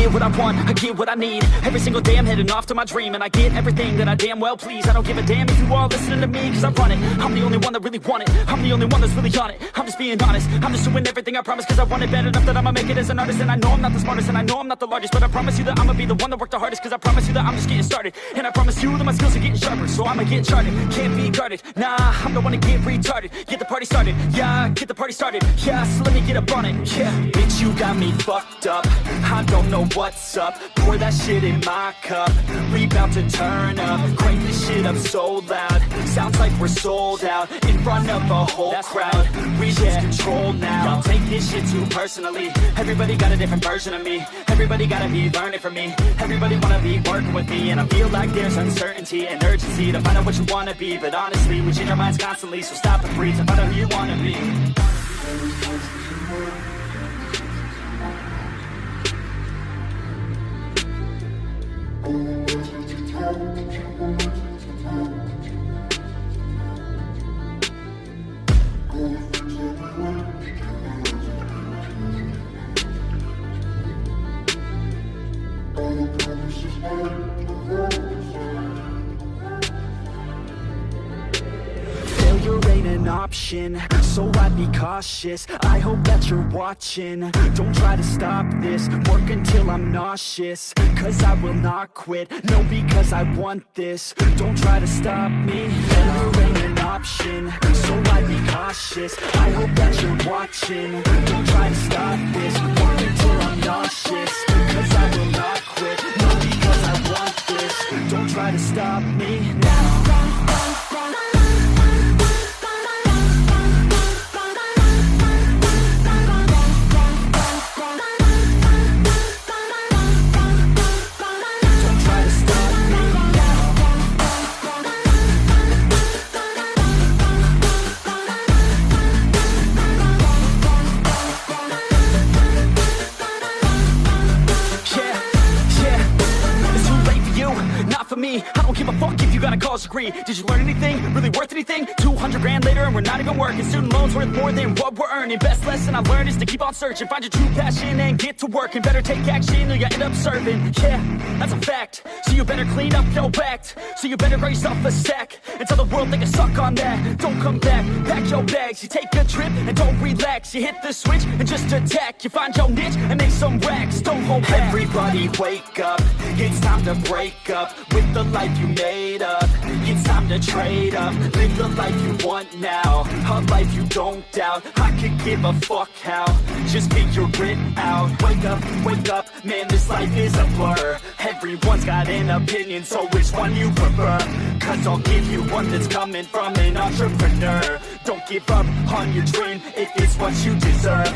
get what I want, I get what I need. Every single day I'm heading off to my dream, and I get everything that I damn well please. I don't give a damn if you all listening to me, cause I run it. I'm the only one that really want it, I'm the only one that's really on it. I'm just being honest, I'm just doing everything I promise, cause I want it bad enough that I'ma make it as an artist. And I know I'm not the smartest, and I know I'm not the largest, but I promise you that I'ma be the one that worked the hardest. Cause I promise you that I'm just getting started, and I promise you that my skills are getting sharper. So I'ma get charted, can't be guarded. Nah, I'm the one to get retarded. Get the party started, yeah, get the party started. Yeah, so let me get up on it, yeah. Bitch, you got me fucked up, I don't know what's up. Pour that shit in my cup, we bout to turn up. Crank this shit up so loud, sounds like we're sold out. In front of a whole crowd, we lose control now. Don't take this shit too personally, everybody got a different version of me. Everybody gotta be learning from me, everybody wanna be working with me. And I feel like there's uncertainty and urgency to find out what you wanna be. But honestly, we change our minds constantly, so stop and breathe and find out who you wanna be. Failure ain't an option, so I'd be cautious. I hope that you're watching, don't try to stop this. Work until I'm nauseous, cause I will not quit. No, because I want this, don't try to stop me. Failure ain't an option, so I'd be cautious. I hope that you're watching, don't try to stop this. Work until I'm nauseous, cause I will not quit. No, because I want this, don't try to stop me now. I don't give a fuck if you got a college degree. Did you learn anything? Really worth anything? 200 grand later and we're not even working. Student loans worth more than what we're earning. Best lesson I learned is to keep on searching. Find your true passion and get to work. And better take action or you end up serving. Yeah, that's a fact. So you better clean up your act. So you better grab yourself a sack and tell the world they can suck on that. Don't come back, pack your bags. You take a trip and don't relax. You hit the switch and just attack. You find your niche and make some racks. Don't hold back. Everybody wake up, it's time to break up with the life you made up. It's time to trade up, live the life you want now, a life you don't doubt. I could give a fuck how, just figure it out. Wake up, man, this life is a blur. Everyone's got an opinion, so which one you prefer? Cause I'll give you one that's coming from an entrepreneur. Don't give up on your dream if it's what you deserve.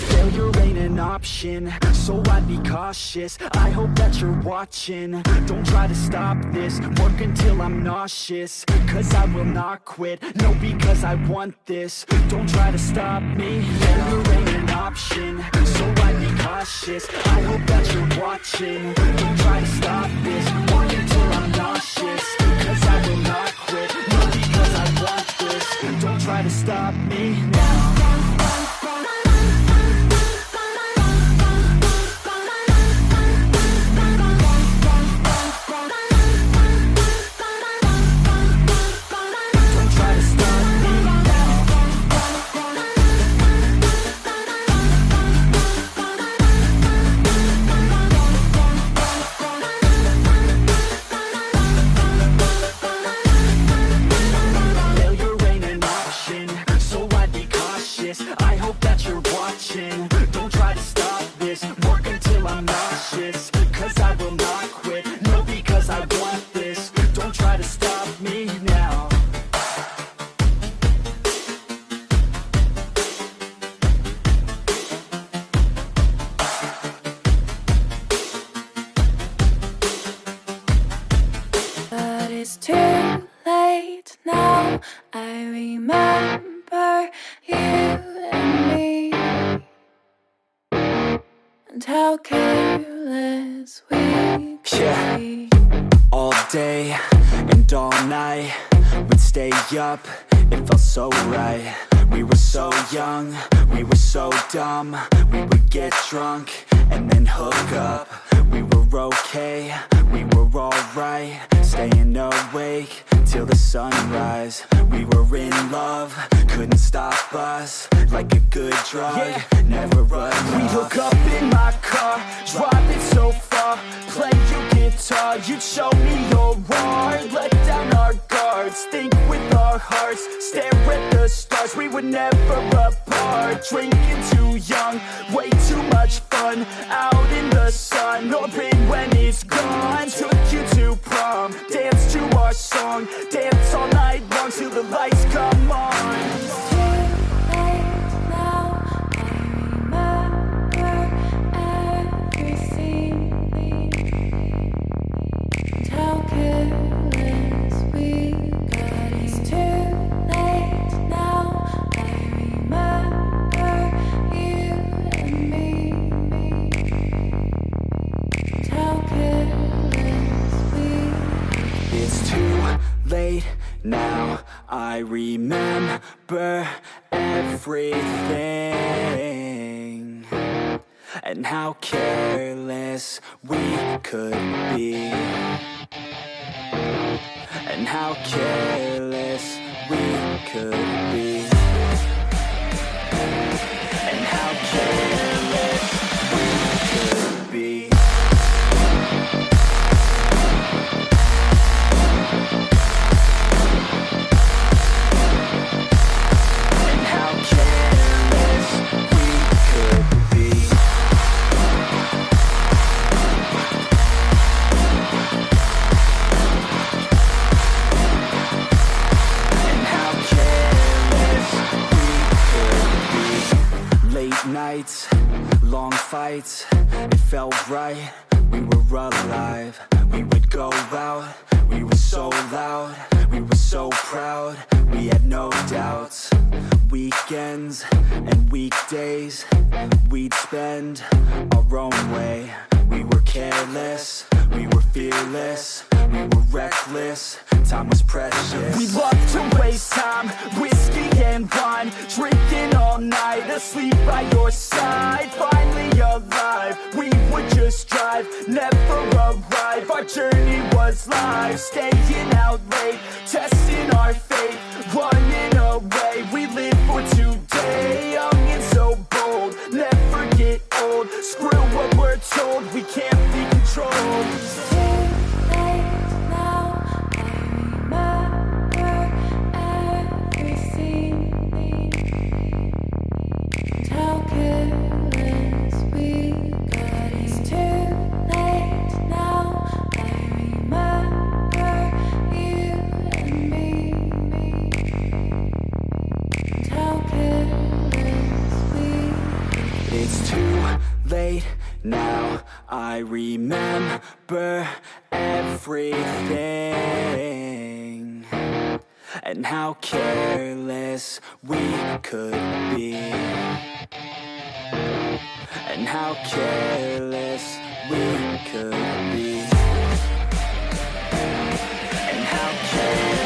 Failure ain't an option, so I'd be cautious. I hope that you're watching, don't try to stop this. Work until I'm nauseous, cause I will not quit. No, because I want this, don't try to stop me. Failure ain't an option, so I'd be cautious. I hope that you're watching, don't try to stop this. Work until I'm nauseous, cause I will not quit. No, because I want this, don't try to stop me now. late now. I remember you and me, and how careless we could be. All day and all night, we'd stay up, it felt so right. We were so young, we were so dumb. We would get drunk and then hook up. We were okay, we were alright, staying awake till the sunrise. We were in love, couldn't stop us, like a good drug, never enough. We'd hook up in my car, driving so far, play your guitar, you'd show me your art, let down our guards, think with our hearts, stare at the stars. We were never apart, drinking too young, way too much fun, out in the sun, orbit when it's gone. Took you to prom, dance to our song, dance all night long till the lights come on. Late now, I remember everything, and how careless we could be, and how careless we could be, and how careless we could be. Nights, long fights, it felt right, we were alive. We would go out, we were so loud, we were so proud, we had no doubts. Weekends and weekdays, we'd spend our own way. We were careless, we were fearless, we were reckless, time was precious. We loved to waste time, whiskey and wine, drinking all night, asleep by your side. Finally alive, we would just drive, never arrive. Our journey was live, staying out late, testing our fate, running away. We live for today, young and so bold, never get old. Screw what we're told, we can't be controlled. It's too late now, I remember everything, and how careless we could be, and how careless we could be, and how careless